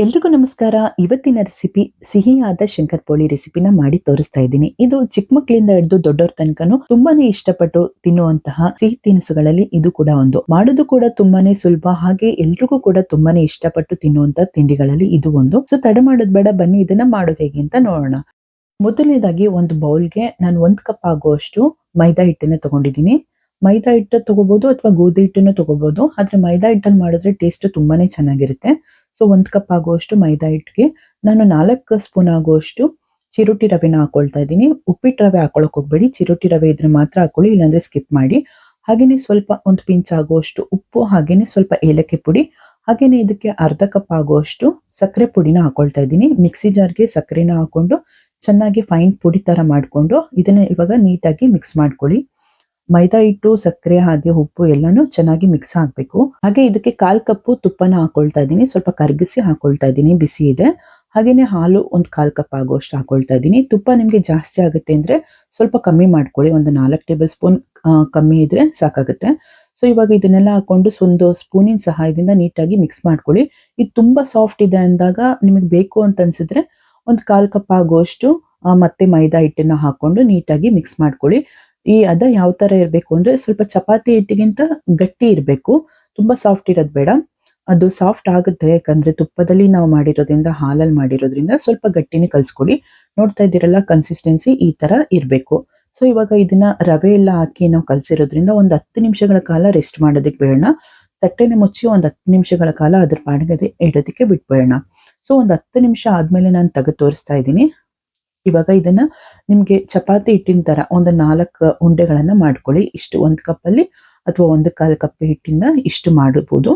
ಎಲ್ರಿಗೂ ನಮಸ್ಕಾರ. ಇವತ್ತಿನ ರೆಸಿಪಿ ಸಿಹಿಯಾದ ಶಂಕರಪೋಳಿ ರೆಸಿಪಿನ ಮಾಡಿ ತೋರಿಸ್ತಾ ಇದ್ದೀನಿ. ಇದು ಚಿಕ್ಕ ಮಕ್ಕಳಿಂದ ಹಿಡಿದು ದೊಡ್ಡವ್ರ ತನಕನೂ ತುಂಬಾನೇ ಇಷ್ಟಪಟ್ಟು ತಿನ್ನುವಂತಹ ಸಿಹಿ ತಿನಿಸುಗಳಲ್ಲಿ ಇದು ಕೂಡ ಒಂದು. ಮಾಡೋದು ಕೂಡ ತುಂಬಾನೇ ಸುಲಭ, ಹಾಗೆ ಎಲ್ರಿಗೂ ಕೂಡ ತುಂಬಾನೇ ಇಷ್ಟಪಟ್ಟು ತಿನ್ನುವಂತ ತಿಂಡಿಗಳಲ್ಲಿ ಇದು ಒಂದು. ಸೊ ತಡ ಮಾಡೋದ್ ಬೇಡ, ಬನ್ನಿ ಇದನ್ನ ಮಾಡೋದು ಹೇಗೆ ಅಂತ ನೋಡೋಣ. ಮೊದಲನೇದಾಗಿ ಒಂದು ಬೌಲ್ಗೆ ನಾನು 1 ಕಪ್ ಆಗುವಷ್ಟು ಮೈದಾ ಹಿಟ್ಟನ್ನ ತಗೊಂಡಿದ್ದೀನಿ. ಮೈದಾ ಹಿಟ್ಟು ತಗೋಬಹುದು ಅಥವಾ ಗೋಧಿ ಹಿಟ್ಟನ್ನು ತಗೋಬಹುದು. ಆದ್ರೆ ಮೈದಾ ಹಿಟ್ಟಲ್ಲಿ ಮಾಡಿದ್ರೆ ಟೇಸ್ಟ್ ತುಂಬಾನೇ ಚೆನ್ನಾಗಿರುತ್ತೆ. ಸೊ 1 ಕಪ್ ಆಗುವಷ್ಟು ಮೈದಾ ಹಿಟ್ಟಿಗೆ ನಾನು 4 ಸ್ಪೂನ್ ಆಗುವಷ್ಟು ಚಿರೋಟಿ ರವೆನ ಹಾಕೊಳ್ತಾ ಇದ್ದೀನಿ. ಉಪ್ಪಿಟ್ಟು ರವೆ ಹಾಕೊಳಕ್ ಹೋಗ್ಬೇಡಿ, ಚಿರೋಟಿ ರವೆ ಇದ್ರೆ ಮಾತ್ರ ಹಾಕೊಳ್ಳಿ, ಇಲ್ಲಾಂದ್ರೆ ಸ್ಕಿಪ್ ಮಾಡಿ. ಹಾಗೇನೆ ಸ್ವಲ್ಪ ಒಂದು ಪಿಂಚ್ ಆಗುವಷ್ಟು ಉಪ್ಪು, ಹಾಗೇನೆ ಸ್ವಲ್ಪ ಏಲಕ್ಕಿ ಪುಡಿ, ಹಾಗೇನೆ ಇದಕ್ಕೆ ಅರ್ಧ ಕಪ್ ಆಗುವಷ್ಟು ಸಕ್ಕರೆ ಪುಡಿನ ಹಾಕೊಳ್ತಾ ಇದ್ದೀನಿ. ಮಿಕ್ಸಿ ಜಾರ್ಗೆ ಸಕ್ಕರೆನ ಹಾಕೊಂಡು ಚೆನ್ನಾಗಿ ಫೈನ್ ಪುಡಿ ತರ ಮಾಡ್ಕೊಂಡು ಇದನ್ನ ಇವಾಗ ನೀಟಾಗಿ ಮಿಕ್ಸ್ ಮಾಡ್ಕೊಳ್ಳಿ. ಮೈದಾ ಹಿಟ್ಟು, ಸಕ್ಕರೆ ಹಾಗೆ ಉಪ್ಪು ಎಲ್ಲಾನು ಚೆನ್ನಾಗಿ ಮಿಕ್ಸ್ ಆಗ್ಬೇಕು. ಹಾಗೆ ಇದಕ್ಕೆ 1/4 ಕಪ್ ತುಪ್ಪನ ಹಾಕೊಳ್ತಾ ಇದ್ದೀನಿ. ಸ್ವಲ್ಪ ಕರಗಿಸಿ ಹಾಕೊಳ್ತಾ ಇದ್ದೀನಿ, ಬಿಸಿ ಇದೆ. ಹಾಗೇನೆ ಹಾಲು ಒಂದು 1/4 ಕಪ್ ಆಗುವಷ್ಟು ಹಾಕೊಳ್ತಾ ಇದ್ದೀನಿ. ತುಪ್ಪ ನಿಮ್ಗೆ ಜಾಸ್ತಿ ಆಗುತ್ತೆ ಅಂದ್ರೆ ಸ್ವಲ್ಪ ಕಮ್ಮಿ ಮಾಡ್ಕೊಳ್ಳಿ, ಒಂದು 4 ಟೇಬಲ್ ಸ್ಪೂನ್ ಕಮ್ಮಿ ಇದ್ರೆ ಸಾಕಾಗುತ್ತೆ. ಸೊ ಇವಾಗ ಇದನ್ನೆಲ್ಲ ಹಾಕೊಂಡು ಒಂದು ಸ್ಪೂನಿನ ಸಹಾಯದಿಂದ ನೀಟಾಗಿ ಮಿಕ್ಸ್ ಮಾಡ್ಕೊಳ್ಳಿ. ಇದು ತುಂಬಾ ಸಾಫ್ಟ್ ಇದೆ ಅಂದಾಗ ನಿಮಗೆ ಬೇಕು ಅಂತ ಅನ್ಸಿದ್ರೆ ಒಂದು 1/4 ಕಪ್ ಆಗುವಷ್ಟು ಮತ್ತೆ ಮೈದಾ ಹಿಟ್ಟನ್ನ ಹಾಕೊಂಡು ನೀಟಾಗಿ ಮಿಕ್ಸ್ ಮಾಡ್ಕೊಳ್ಳಿ. ಈ ಅದ ಯಾವ ತರ ಇರಬೇಕು ಅಂದ್ರೆ ಸ್ವಲ್ಪ ಚಪಾತಿ ಹಿಟ್ಟಿಗಿಂತ ಗಟ್ಟಿ ಇರಬೇಕು, ತುಂಬಾ ಸಾಫ್ಟ್ ಇರೋದು ಬೇಡ. ಅದು ಸಾಫ್ಟ್ ಆಗುತ್ತೆ, ಯಾಕಂದ್ರೆ ತುಪ್ಪದಲ್ಲಿ ನಾವು ಮಾಡಿರೋದ್ರಿಂದ, ಹಾಲಲ್ಲಿ ಮಾಡಿರೋದ್ರಿಂದ ಸ್ವಲ್ಪ ಗಟ್ಟಿನೇ ಕಲ್ಸ್ಕೊಡಿ. ನೋಡ್ತಾ ಇದ್ದೀರಲ್ಲ, ಕನ್ಸಿಸ್ಟೆನ್ಸಿ ಈ ತರ ಇರಬೇಕು. ಸೊ ಇವಾಗ ಇದನ್ನ ರವೆ ಎಲ್ಲ ಹಾಕಿ ನಾವು ಕಲ್ಸಿರೋದ್ರಿಂದ ಒಂದು 10 ನಿಮಿಷಗಳ ಕಾಲ ರೆಸ್ಟ್ ಮಾಡೋದಕ್ಕೆ ಬೇಡ. ತಟ್ಟೆನ ಮುಚ್ಚಿ ಒಂದು 10 ನಿಮಿಷಗಳ ಕಾಲ ಅದ್ರ ಪಾಡಿಗೆ ಇಡೋದಕ್ಕೆ ಬಿಟ್ಬೇಡ. ಸೊ ಒಂದು 10 ನಿಮಿಷ ಆದ್ಮೇಲೆ ನಾನು ತೆಗೆದು ತೋರಿಸ್ತಾ ಇದ್ದೀನಿ. ಇವಾಗ ಇದನ್ನ ನಿಮ್ಗೆ ಚಪಾತಿ ಹಿಟ್ಟಿನ ತರ ಒಂದು 4 ಉಂಡೆಗಳನ್ನ ಮಾಡ್ಕೊಳ್ಳಿ. ಇಷ್ಟು 1 ಕಪ್ ಅಲ್ಲಿ ಅಥವಾ 1/4 ಕಪ್ ಹಿಟ್ಟಿಂದ ಇಷ್ಟು ಮಾಡಬಹುದು.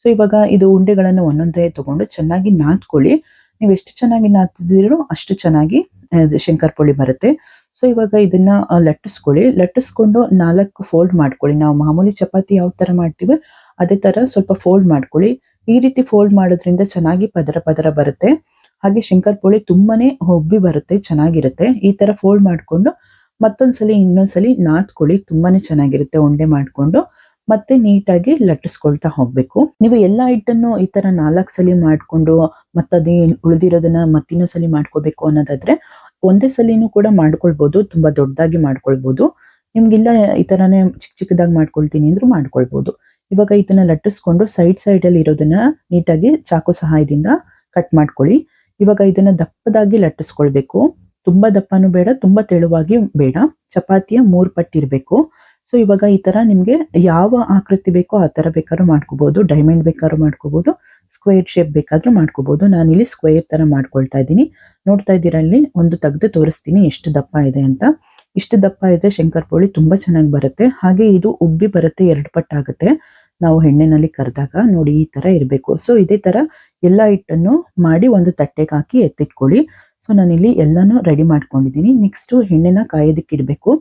ಸೊ ಇವಾಗ ಇದು ಉಂಡೆಗಳನ್ನ ಒಂದೊಂದೇ ತಗೊಂಡು ಚೆನ್ನಾಗಿ ನಾದ್ಕೊಳ್ಳಿ. ನೀವು ಎಷ್ಟು ಚೆನ್ನಾಗಿ ನಾದ್ತಿದ್ದೀರೋ ಅಷ್ಟು ಚೆನ್ನಾಗಿ ಶಂಕರಪೋಳಿ ಬರುತ್ತೆ. ಸೊ ಇವಾಗ ಇದನ್ನ ಲಟ್ಟಿಸ್ಕೊಳ್ಳಿ. ಲಟ್ಟಿಸ್ಕೊಂಡು 4 ಫೋಲ್ಡ್ ಮಾಡ್ಕೊಳ್ಳಿ. ನಾವು ಮಾಮೂಲಿ ಚಪಾತಿ ಯಾವ ತರ ಮಾಡ್ತೀವಿ ಅದೇ ತರ ಸ್ವಲ್ಪ ಫೋಲ್ಡ್ ಮಾಡ್ಕೊಳ್ಳಿ. ಈ ರೀತಿ ಫೋಲ್ಡ್ ಮಾಡೋದ್ರಿಂದ ಚೆನ್ನಾಗಿ ಪದರ ಪದರ ಬರುತ್ತೆ. ಹಾಗೆ ಶಂಕರಪೋಳಿ ತುಂಬಾನೇ ಉಬ್ಬಿ ಬರುತ್ತೆ, ಚೆನ್ನಾಗಿರುತ್ತೆ. ಈ ತರ ಫೋಲ್ಡ್ ಮಾಡ್ಕೊಂಡು ಮತ್ತೊಂದ್ಸಲಿ ಇನ್ನೊಂದ್ಸಲಿ ನಾದ್ಕೊಳ್ಳಿ, ತುಂಬಾನೇ ಚೆನ್ನಾಗಿರುತ್ತೆ. ಉಂಡೆ ಮಾಡ್ಕೊಂಡು ಮತ್ತೆ ನೀಟಾಗಿ ಲಟ್ಟಿಸ್ಕೊಳ್ತಾ ಹೋಗ್ಬೇಕು. ನೀವು ಎಲ್ಲಾ ಹಿಟ್ಟನ್ನು ಈ ತರ 4 ಸಲಿ ಮಾಡ್ಕೊಂಡು ಮತ್ತದೇ ಉಳಿದಿರೋದನ್ನ ಮತ್ತಿನ್ನೊಂದ್ಸಲಿ ಮಾಡ್ಕೋಬೇಕು ಅನ್ನೋದಾದ್ರೆ ಒಂದೇ ಸಲಿನೂ ಕೂಡ ಮಾಡ್ಕೊಳ್ಬಹುದು, ತುಂಬಾ ದೊಡ್ಡದಾಗಿ ಮಾಡ್ಕೊಳ್ಬಹುದು. ನಿಮ್ಗಿಲ್ಲ ಈ ತರಾನೇ ಚಿಕ್ಕ ಚಿಕ್ಕದಾಗಿ ಮಾಡ್ಕೊಳ್ತೀನಿ ಅಂದ್ರೂ ಮಾಡ್ಕೊಳ್ಬಹುದು. ಇವಾಗ ಇದನ್ನ ಲಟ್ಟಿಸ್ಕೊಂಡು ಸೈಡ್ ಅಲ್ಲಿ ಇರೋದನ್ನ ನೀಟಾಗಿ ಚಾಕು ಸಹಾಯದಿಂದ ಕಟ್ ಮಾಡ್ಕೊಳ್ಳಿ. ಇವಾಗ ಇದನ್ನ ದಪ್ಪದಾಗಿ ಲಟ್ಟಿಸ್ಕೊಳ್ಬೇಕು. ತುಂಬಾ ದಪ್ಪನೂ ಬೇಡ, ತುಂಬಾ ತೆಳುವಾಗಿ ಬೇಡ. ಚಪಾತಿಯ 3 ಪಟ್ಟು ಇರಬೇಕು. ಸೊ ಇವಾಗ ಈ ತರ ನಿಮ್ಗೆ ಯಾವ ಆಕೃತಿ ಬೇಕೋ ಆ ತರ ಬೇಕಾದ್ರೂ ಮಾಡ್ಕೋಬಹುದು. ಡೈಮಂಡ್ ಬೇಕಾದ್ರೂ ಮಾಡ್ಕೋಬಹುದು, ಸ್ಕ್ವೇರ್ ಶೇಪ್ ಬೇಕಾದ್ರೂ ಮಾಡ್ಕೋಬಹುದು. ನಾನಿಲ್ಲಿ ಸ್ಕ್ವೇರ್ ತರ ಮಾಡ್ಕೊಳ್ತಾ ಇದ್ದೀನಿ. ನೋಡ್ತಾ ಇದ್ದೀರಾ, ಅಲ್ಲಿ ಒಂದು ತೆಗೆದು ತೋರಿಸ್ತೀನಿ ಎಷ್ಟು ದಪ್ಪ ಇದೆ ಅಂತ. ಇಷ್ಟು ದಪ್ಪ ಇದ್ರೆ ಶಂಕರಪೋಳಿ ತುಂಬಾ ಚೆನ್ನಾಗಿ ಬರುತ್ತೆ. ಹಾಗೆ ಇದು ಉಬ್ಬಿ ಬರುತ್ತೆ, 2 ಪಟ್ಟಾಗುತ್ತೆ. ನಾವು ಎಣ್ಣೆನಲ್ಲಿ ಕರೆದಾಗ ನೋಡಿ ಈ ತರ ಇರಬೇಕು. ಸೊ ಇದೇ ತರ ಎಲ್ಲ ಹಿಟ್ಟನ್ನು ಮಾಡಿ ಒಂದು ತಟ್ಟೆಗೆ ಹಾಕಿ ಎತ್ತಿಟ್ಕೊಳ್ಳಿ. ಸೊ ನಾನಿಲ್ಲಿ ಎಲ್ಲಾನು ರೆಡಿ ಮಾಡ್ಕೊಂಡಿದ್ದೀನಿ. ನೆಕ್ಸ್ಟ್ ಎಣ್ಣೆನ ಕಾಯೋದಕ್ಕೆ ಇಡಬೇಕು.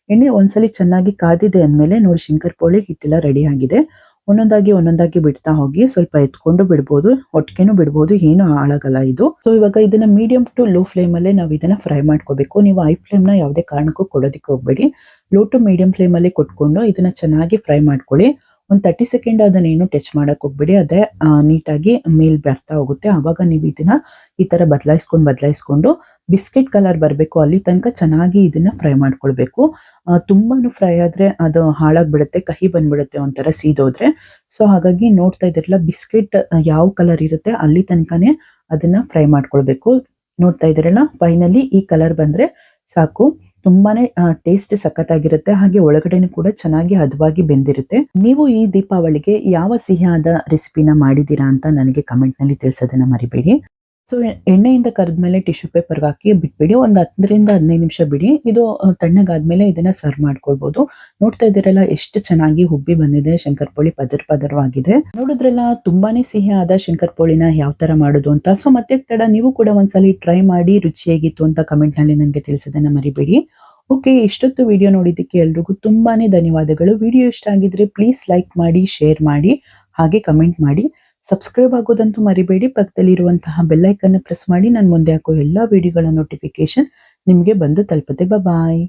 ಎಣ್ಣೆ ಒಂದ್ಸಲಿ ಚೆನ್ನಾಗಿ ಕಾದಿದೆ ಅಂದ್ಮೇಲೆ ನೋಡಿ, ಶಂಕರಪೋಳಿ ಹಿಟ್ಟೆಲ್ಲ ರೆಡಿ ಆಗಿದೆ. ಒಂದೊಂದಾಗಿ ಬಿಡ್ತಾ ಹೋಗಿ. ಸ್ವಲ್ಪ ಎತ್ಕೊಂಡು ಬಿಡ್ಬೋದು, ಒಟ್ಟಿಗೆನೂ ಬಿಡ್ಬೋದು, ಏನು ಹಾಳಾಗಲ್ಲ ಇದು. ಸೊ ಇವಾಗ ಇದನ್ನ ಮೀಡಿಯಂ ಟು ಲೋ ಫ್ಲೇಮ್ ಅಲ್ಲೇ ನಾವು ಇದನ್ನ ಫ್ರೈ ಮಾಡ್ಕೋಬೇಕು. ನೀವು ಹೈ ಫ್ಲೇಮ್ ನ ಯಾವುದೇ ಕಾರಣಕ್ಕೂ ಕೊಡೋದಕ್ಕೆ ಹೋಗ್ಬೇಡಿ. ಲೋ ಟು ಮೀಡಿಯಂ ಫ್ಲೇಮ್ ಅಲ್ಲಿ ಕೊಟ್ಕೊಂಡು ಇದನ್ನ ಚೆನ್ನಾಗಿ ಫ್ರೈ ಮಾಡ್ಕೊಳ್ಳಿ. ಒಂದು 30 ಸೆಕೆಂಡ್ ಅದನ್ನ ಏನು ಟಚ್ ಮಾಡಕ್ ಹೋಗ್ಬೇಡಿ, ಅದೇ ನೀಟಾಗಿ ಮೇಲ್ ಬರ್ತಾ ಹೋಗುತ್ತೆ. ಆವಾಗ ನೀವು ಇದನ್ನ ಈ ತರ ಬದಲಾಯಿಸ್ಕೊಂಡು ಬಿಸ್ಕೆಟ್ ಕಲರ್ ಬರಬೇಕು ಅಲ್ಲಿ ತನಕ ಚೆನ್ನಾಗಿ ಇದನ್ನ ಫ್ರೈ ಮಾಡ್ಕೊಳ್ಬೇಕು. ತುಂಬಾನು ಫ್ರೈ ಆದ್ರೆ ಅದು ಹಾಳಾಗ್ಬಿಡುತ್ತೆ, ಕಹಿ ಬಂದ್ಬಿಡುತ್ತೆ ಒಂಥರ ಸೀದೋದ್ರೆ. ಸೊ ಹಾಗಾಗಿ ನೋಡ್ತಾ ಇದ್ರಲ್ಲ, ಬಿಸ್ಕೆಟ್ ಯಾವ ಕಲರ್ ಇರುತ್ತೆ ಅಲ್ಲಿ ತನಕನೇ ಅದನ್ನ ಫ್ರೈ ಮಾಡ್ಕೊಳ್ಬೇಕು. ನೋಡ್ತಾ ಇದ್ರಲ್ಲ, ಫೈನಲಿ ಈ ಕಲರ್ ಬಂದ್ರೆ ಸಾಕು. ತುಂಬಾನೇ ಟೇಸ್ಟ್ ಸಖತ್ತಾಗಿರುತ್ತೆ. ಹಾಗೆ ಒಳಗಡೆನೂ ಕೂಡ ಚೆನ್ನಾಗಿ ಹದವಾಗಿ ಬೆಂದಿರುತ್ತೆ. ನೀವು ಈ ದೀಪಾವಳಿಗೆ ಯಾವ ಸಿಹಿಯಾದ ರೆಸಿಪಿನ ಮಾಡಿದೀರಾ ಅಂತ ನನಗೆ ಕಮೆಂಟ್ ನಲ್ಲಿ ತಿಳಿಸೋದನ್ನ ಮರಿಬೇಡಿ. ಸೊ ಎಣ್ಣೆಯಿಂದ ಕರೆದ್ಮೇಲೆ ಟಿಶ್ಯೂ ಪೇಪರ್ ಹಾಕಿ ಬಿಟ್ಬಿಡಿ. ಒಂದು 10ರಿಂದ 15 ನಿಮಿಷ ಬಿಡಿ. ಇದು ತಣ್ಣಗಾದ್ಮೇಲೆ ಇದನ್ನ ಸರ್ವ್ ಮಾಡ್ಕೊಳ್ಬಹುದು. ನೋಡ್ತಾ ಇದ್ದೀರಲ್ಲ, ಎಷ್ಟು ಚೆನ್ನಾಗಿ ಹುಬ್ಬಿ ಬಂದಿದೆ. ಶಂಕರಪೋಳಿ ಪದರವಾಗಿದೆ. ನೋಡಿದ್ರಲ್ಲ, ತುಂಬಾನೇ ಸಿಹಿಯಾದ ಶಂಕರಪೋಳಿನ ಯಾವ ತರ ಮಾಡೋದು ಅಂತ. ಸೊ ಮತ್ತೆ ತಡ, ನೀವು ಕೂಡ ಒಂದ್ಸಲಿ ಟ್ರೈ ಮಾಡಿ ರುಚಿ ಹೇಗಿತ್ತು ಅಂತ ಕಮೆಂಟ್ ನಲ್ಲಿ ನನಗೆ ತಿಳಿಸೋದನ್ನ ಮರಿಬೇಡಿ. ಓಕೆ, ಇಷ್ಟೊತ್ತು ವಿಡಿಯೋ ನೋಡಿದ್ದಕ್ಕೆ ಎಲ್ರಿಗೂ ತುಂಬಾನೇ ಧನ್ಯವಾದಗಳು. ವಿಡಿಯೋ ಇಷ್ಟ ಆಗಿದ್ರೆ ಪ್ಲೀಸ್ ಲೈಕ್ ಮಾಡಿ, ಶೇರ್ ಮಾಡಿ, ಹಾಗೆ ಕಮೆಂಟ್ ಮಾಡಿ. ಸಬ್ಸ್ಕ್ರೈಬ್ ಆಗೋದಂತೂ ಮರಿಬೇಡಿ. ಪಕ್ಕದಲ್ಲಿರುವಂತಹ ಬೆಲ್ ಐಕನ್ ಪ್ರೆಸ್ ಮಾಡಿ. ನಾನು ಮುಂದೆ ಹಾಕೋ ಎಲ್ಲಾ ವಿಡಿಯೋಗಳ ನೋಟಿಫಿಕೇಶನ್ ನಿಮಗೆ ಬಂದು ತಲುಪುತ್ತೆ. ಬಾಯ್.